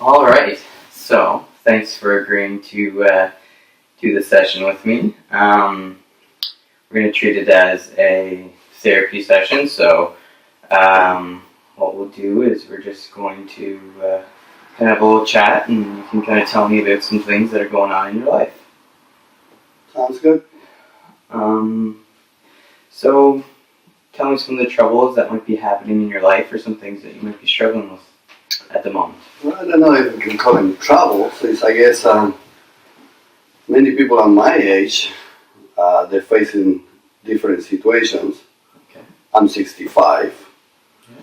All right. So, thanks for agreeing to do the session with me. We're going to treat it as a therapy session. So, what we'll do is we're just going to kind of have a little chat, and you can kind of tell me about some things that are going on in your life. Sounds good. So, tell me some of the troubles that might be happening in your life, or some things that you might be struggling with at the moment. Well, I don't know if we can call them trouble, since I guess many people on my age, they're facing different situations. Okay. I'm 65. Yeah.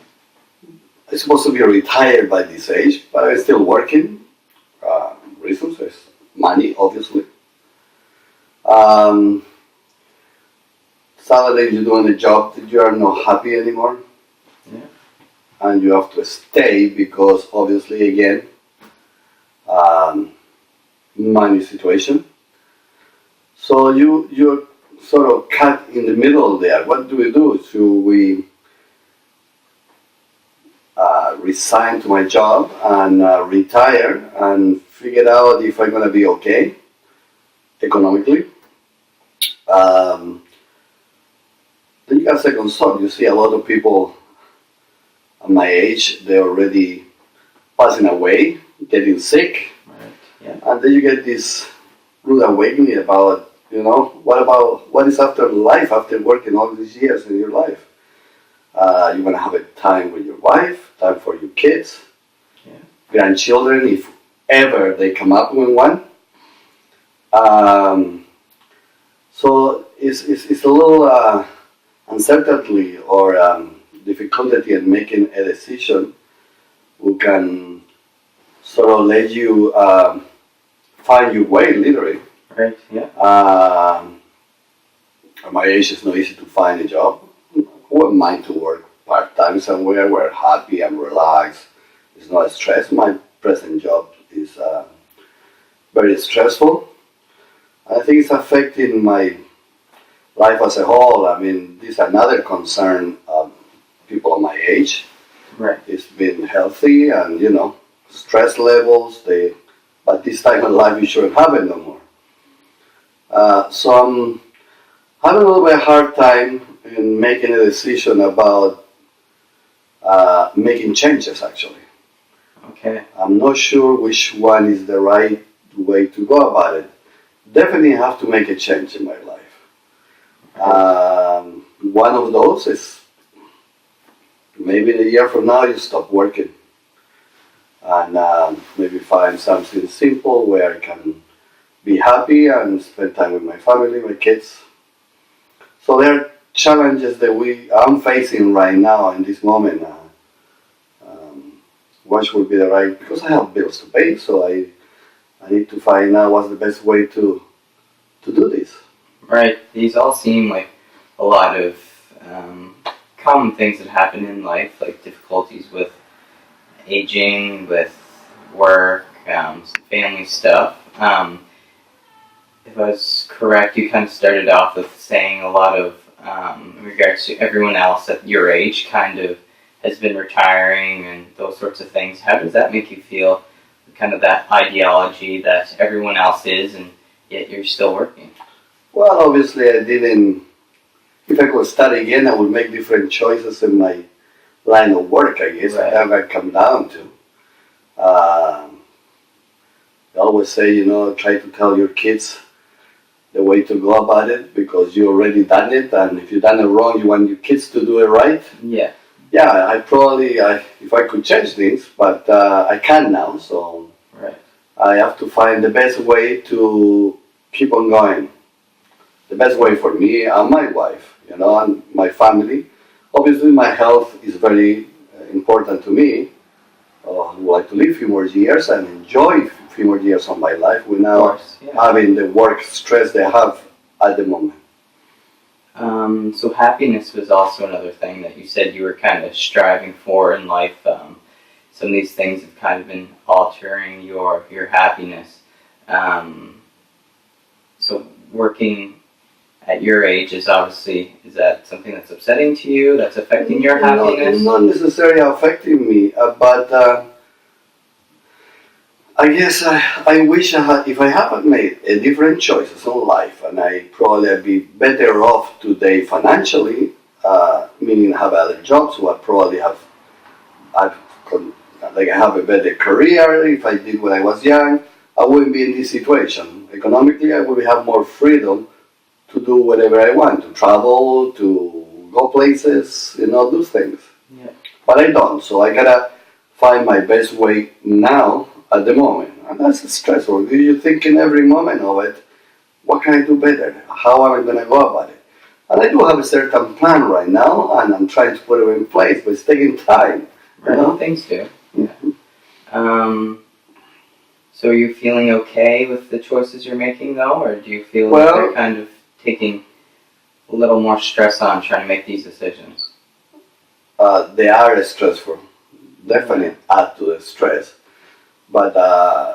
I'm supposed to be retired by this age, but I'm still working. Reasons is money, obviously. Saturday you're doing a job that you are not happy anymore. Yeah. And you have to stay because obviously again, money situation. So you're sort of cut in the middle there. What do we do? Should we resign to my job and retire and figure out if I'm going to be okay economically? Then you got second thought. You see a lot of people at my age, they're already passing away, getting sick. Right. Yeah. And then you get this rude awakening about, what is after life, after working all these years in your life? You want to have a time with your wife, time for your kids, Yeah. grandchildren, if ever they come up with one. So it's a little uncertainty or difficulty in making a decision who can sort of let you find your way, literally. Right. Yeah. At my age, it's not easy to find a job. Who wouldn't mind to work part-time somewhere where happy and relaxed? It's not a stress. My present job is very stressful. I think it's affecting my life as a whole. I mean, this is another concern of people of my age. Right. It's been healthy and, stress levels, but this time in life you shouldn't have it no more. So I'm having a little bit hard time in making a decision about making changes, actually. Okay. I'm not sure which one is the right way to go about it. Definitely have to make a change in my life. One of those is maybe a year from now you stop working and maybe find something simple where I can be happy and spend time with my family, my kids. So there are challenges that I'm facing right now in this moment. What would be the right, because I have bills to pay, so I need to find out what's the best way to do this. Right. These all seem like a lot of common things that happen in life, like difficulties with aging, with work, some family stuff. If I was correct, you kind of started off with saying a lot of, in regards to everyone else at your age, kind of has been retiring and those sorts of things. How does that make you feel? Kind of that ideology that everyone else is, and yet you're still working. Well, obviously I didn't. If I could start again, I would make different choices in my line of work, I guess. Right. That's what I come down to. They always say, try to tell your kids the way to go about it because you already done it, and if you've done it wrong, you want your kids to do it right. Yeah. Yeah, I probably, if I could change things, but I can't now, so Right. I have to find the best way to keep on going. The best way for me and my wife, and my family. Obviously, my health is very important to me. I would like to live a few more years and enjoy a few more years of my life without having the work stress they have at the moment. So happiness was also another thing that you said you were kind of striving for in life. Some of these things have kind of been altering your happiness. So working at your age is that something that's upsetting to you, that's affecting your happiness? Not necessarily affecting me, but I guess I wish if I haven't made a different choices in life, and I probably I'd be better off today financially, meaning have other jobs, who I probably I've con- like I have a better career. If I did when I was young, I wouldn't be in this situation. Economically, I would have more freedom to do whatever I want, to travel, to go places, do things. Yeah. But I don't, so I gotta find my best way now at the moment. And that's stressful. You think in every moment of it, what can I do better? How am I gonna go about it? And I do have a certain plan right now, and I'm trying to put it in place, but it's taking time. Right. Things do. Yeah. So are you feeling okay with the choices you're making, though, or do you feel like they're kind of taking a little more stress on trying to make these decisions? They are stressful. Definitely add to the stress. But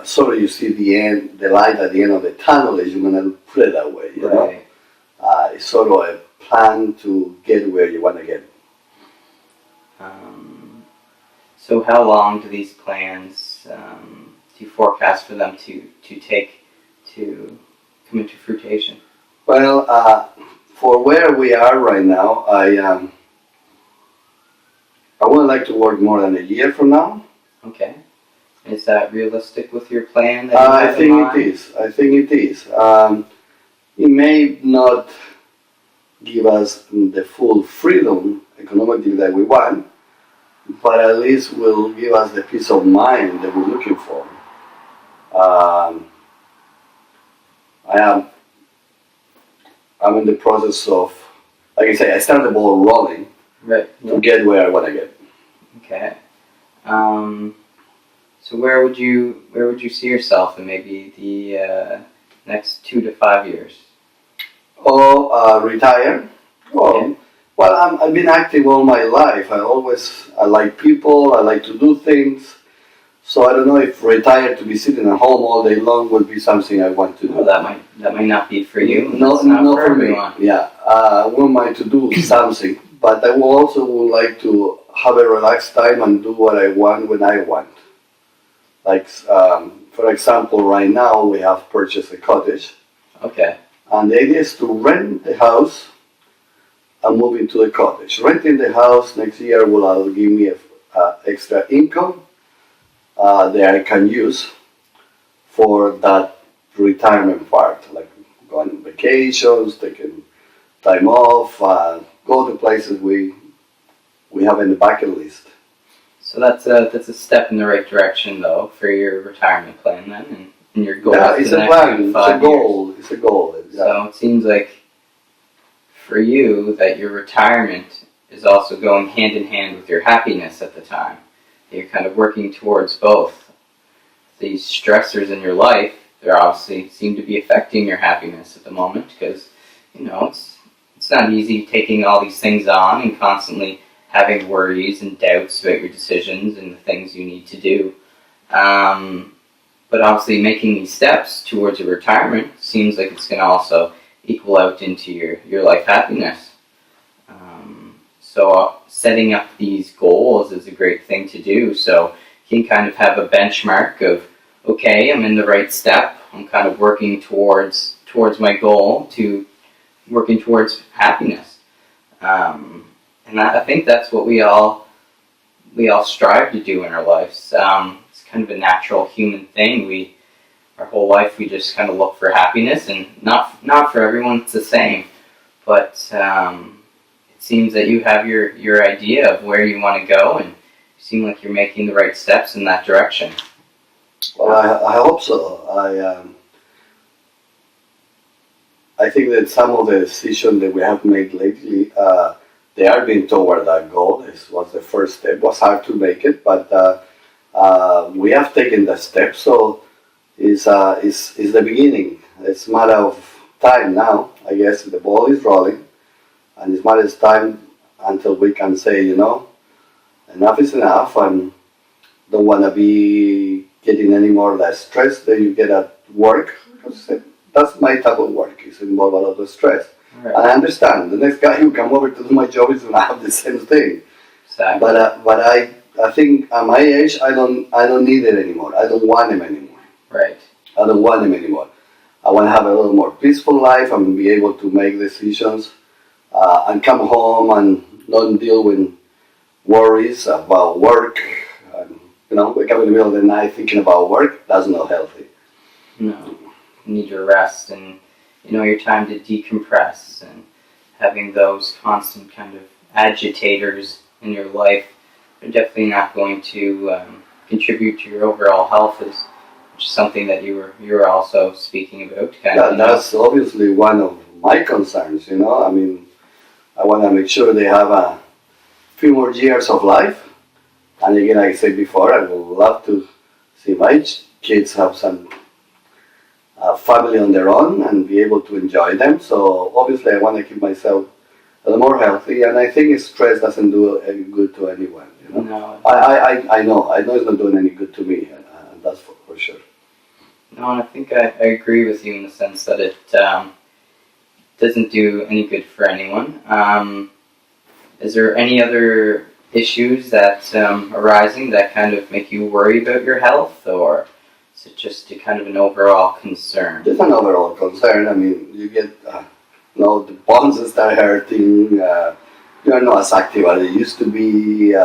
sort of you see the light at the end of the tunnel, as you're gonna put it that way. You know, it's sort of a plan to get where you want to get. So how long do these plans do you forecast for them to take to come into fruition? Well, for where we are right now, I would like to work more than a year from now. Okay. Is that realistic with your plan? I think it is. I think it is. It may not give us the full freedom economically that we want, but at least will give us the peace of mind that we're looking for. I'm in the process of, like I say, I started the ball rolling to get where I want to get. Okay. So where would you see yourself in maybe the next 2 to 5 years? Retire. Well, I've been active all my life. I like people. I like to do things. So I don't know if retire to be sitting at home all day long would be something I want to do. Well, that might not be for you. Not for everyone. Yeah, I wouldn't mind to do something, but I would like to have a relaxed time and do what I want when I want. Like, for example, right now we have purchased a cottage. Okay. And the idea is to rent the house and move into the cottage. Renting the house next year will give me extra income that I can use for that retirement part, like going on vacations, taking time off, go to places we have in the bucket list. So that's a step in the right direction, though, for your retirement plan, then, and your goal. Yeah, it's a plan. It's a goal. It's a goal. Yeah. So it seems like for you that your retirement is also going hand in hand with your happiness at the time. You're kind of working towards both. These stressors in your life, they obviously seem to be affecting your happiness at the moment because, it's not easy taking all these things on and constantly having worries and doubts about your decisions and the things you need to do. But obviously making these steps towards your retirement seems like it's going to also equal out into your life happiness. So setting up these goals is a great thing to do. So you can kind of have a benchmark of, okay, I'm in the right step. I'm kind of working towards my goal to working towards happiness. And I think that's what we all strive to do in our lives. It's kind of a natural human thing. Our whole life we just kind of look for happiness, and not for everyone it's the same. But it seems that you have your idea of where you want to go, and you seem like you're making the right steps in that direction. Well, I hope so. I think that some of the decisions that we have made lately, they are being toward that goal. This was the first step. It was hard to make it, but we have taken the step. So it's the beginning. It's a matter of time now. I guess the ball is rolling, and it's a matter of time until we can say, enough is enough, and don't want to be getting any more or less stress that you get at work. Because that's my type of work. It's involved a lot of stress. Right. And I understand. The next guy who come over to do my job is going to have the same thing. Exactly. But I think at my age, I don't need it anymore. I don't want him anymore. Right. I don't want them anymore. I want to have a little more peaceful life and be able to make decisions and come home and not deal with worries about work. And, wake up in the middle of the night thinking about work. That's not healthy. No. You need your rest and, your time to decompress, and having those constant kind of agitators in your life are definitely not going to contribute to your overall health, which is something that you were also speaking about. That's obviously one of my concerns. I mean, I want to make sure they have a few more years of life. And again, like I said before, I would love to see my kids have some family on their own and be able to enjoy them. So obviously, I want to keep myself a little more healthy. And I think stress doesn't do any good to anyone. No. I know it's not doing any good to me. That's for sure. No, and I think I agree with you in the sense that it doesn't do any good for anyone. Is there any other issues that arising that kind of make you worry about your health, or is it just kind of an overall concern? It's an overall concern. I mean, you get, the bones start hurting. You're not as active as you used to be.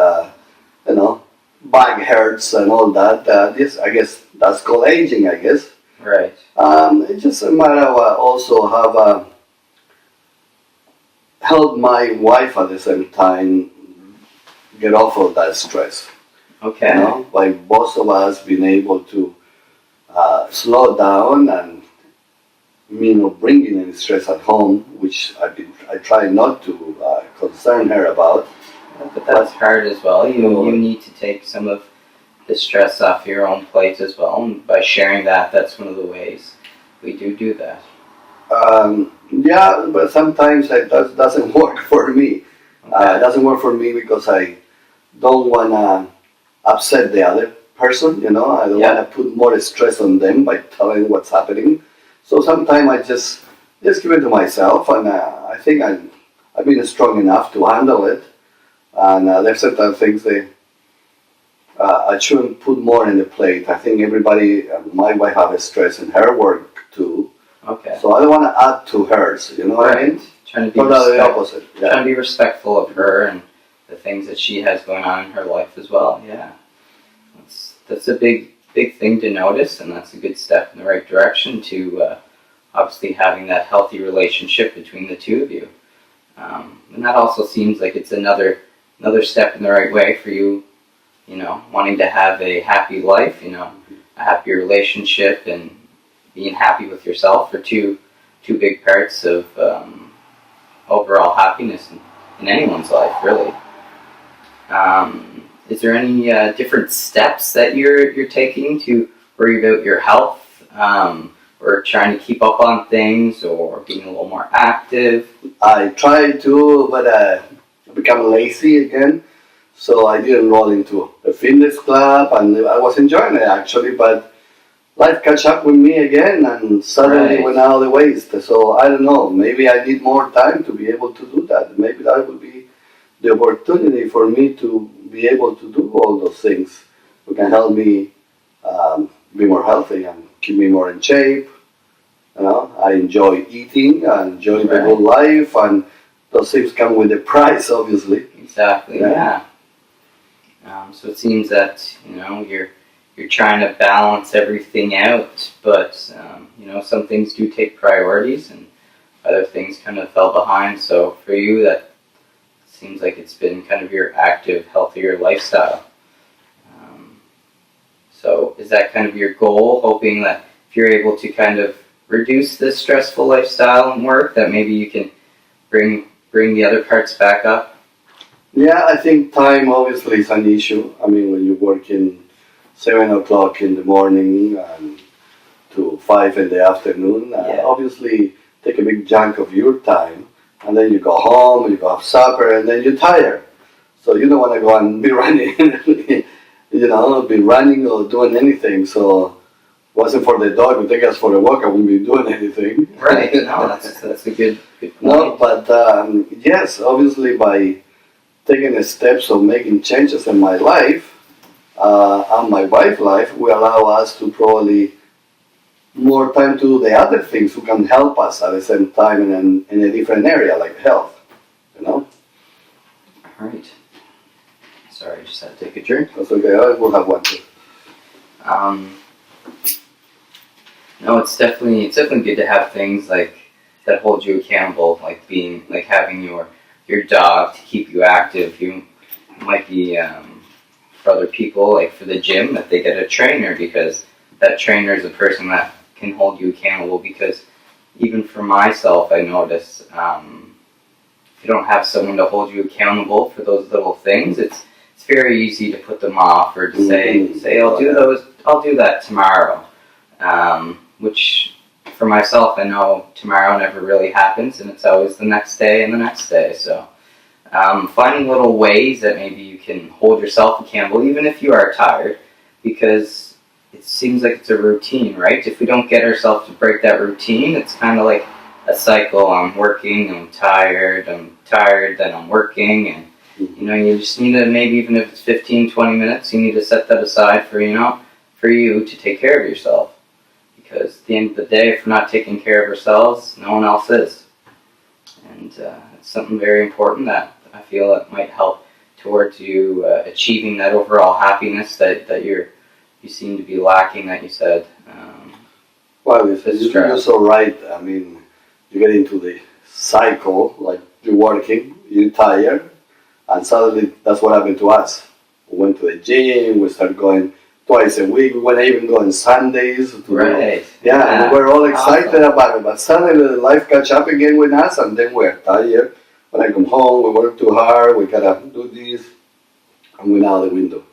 Back hurts and all that. I guess that's called aging, I guess. Right. It's just a matter of also have help my wife at the same time get off of that stress. Okay. By both of us being able to slow down and me not bringing any stress at home, which I try not to concern her about. But that's hard as well. You need to take some of the stress off your own plate as well. And by sharing that's one of the ways we do that. Yeah, but sometimes it doesn't work for me. Okay. It doesn't work for me because I don't want to upset the other person. I don't want to put more stress on them by telling what's happening. So sometimes I just give it to myself, and I think I've been strong enough to handle it. And there's certain things I shouldn't put more in the plate. I think everybody, my wife has stress in her work too. Okay. So I don't want to add to hers. You know what I mean? Trying to be the opposite. Yeah. Trying to be respectful of her and the things that she has going on in her life as well. Yeah. That's a big thing to notice, and that's a good step in the right direction to obviously having that healthy relationship between the two of you. And that also seems like it's another step in the right way for you, wanting to have a happy life, a happy relationship, and being happy with yourself are two big parts of overall happiness in anyone's life, really. Is there any different steps that you're taking to worry about your health, or trying to keep up on things, or being a little more active? I tried to, but I become lazy again. So I didn't enroll into a fitness club, and I was enjoying it actually, but life catch up with me again, and suddenly went out of the waist. So I don't know, maybe I need more time to be able to do that. Maybe that would be the opportunity for me to be able to do all those things. It can help me be more healthy and keep me more in shape. I enjoy eating, I enjoy the good life, and those things come with a price, obviously. Exactly. Yeah. So it seems that you're trying to balance everything out, but some things do take priorities, and other things kind of fell behind. So for you, that seems like it's been kind of your active, healthier lifestyle. So is that kind of your goal, hoping that if you're able to kind of reduce this stressful lifestyle and work, that maybe you can bring the other parts back up? Yeah, I think time obviously is an issue. I mean, when you work in 7 o'clock in the morning and to 5 in the afternoon, obviously take a big chunk of your time, and then you go home, you go have supper, and then you're tired. So you don't want to go and be running, be running or doing anything. So wasn't for the dog to take us for a walk, I wouldn't be doing anything. Right. No, that's a good point. No, but yes, obviously by taking the steps of making changes in my life and my wife's life will allow us to probably more time to do the other things who can help us at the same time in a different area like health, you know. All right. Sorry, I just had to take a drink. That's okay. I will have one too. No, it's definitely good to have things like that hold you accountable, like having your dog to keep you active. You might be for other people, like for the gym, that they get a trainer, because that trainer is a person that can hold you accountable. Because even for myself, I notice if you don't have someone to hold you accountable for those little things, it's very easy to put them off, or to say I'll do that tomorrow. Which for myself, I know tomorrow never really happens, and it's always the next day and the next day. So finding little ways that maybe you can hold yourself accountable, even if you are tired, because it seems like it's a routine, right? If we don't get ourselves to break that routine, it's kind of like a cycle. I'm working, I'm tired, then I'm working, and you just need to, maybe even if it's 15, 20 minutes, you need to set that aside for you to take care of yourself. Because at the end of the day, if we're not taking care of ourselves, no one else is. And it's something very important that I feel that might help towards you achieving that overall happiness that you seem to be lacking, that you said. Well, you're so right. I mean, you get into the cycle, like you're working, you're tired, and suddenly that's what happened to us. We went to the gym, we started going twice a week. We were even going Sundays. Right. Yeah, we were all excited about it. But suddenly life catch up again with us, and then we're tired. When I come home, we work too hard. We gotta do this, and we're out the window.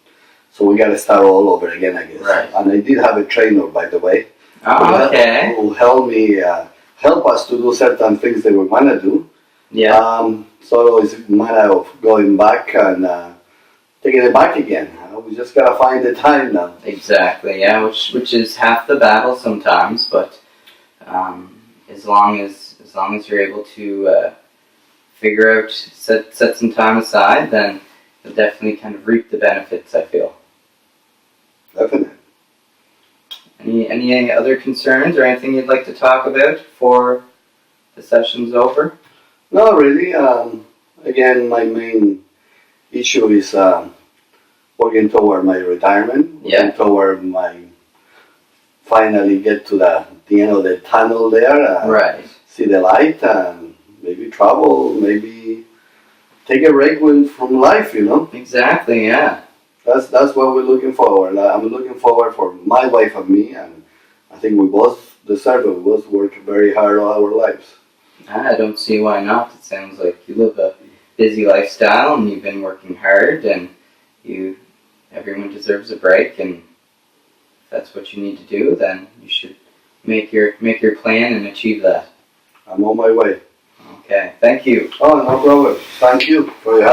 So we gotta start all over again, I guess. Right. And I did have a trainer, by the way. Oh, okay. Who help us to do certain things that we wanna do. Yeah. So it's a matter of going back and taking it back again. We just gotta find the time now. Exactly. Yeah. Which is half the battle sometimes, but as long as you're able to figure out, set some time aside, then you'll definitely kind of reap the benefits, I feel. Definitely. Any other concerns or anything you'd like to talk about before the session's over? No, really. Again, my main issue is working toward my retirement. Yeah. Working toward my finally get to the end of the tunnel there. Right. See the light and maybe travel, maybe take a break from life, Exactly, yeah. That's what we're looking forward. I'm looking forward for my wife and me, and I think we both deserve it. We both work very hard all our lives. I don't see why not. It sounds like you live a busy lifestyle and you've been working hard, and everyone deserves a break, and if that's what you need to do, then you should make your plan and achieve that. I'm on my way. Okay, thank you. Oh, no problem. Thank you for your help.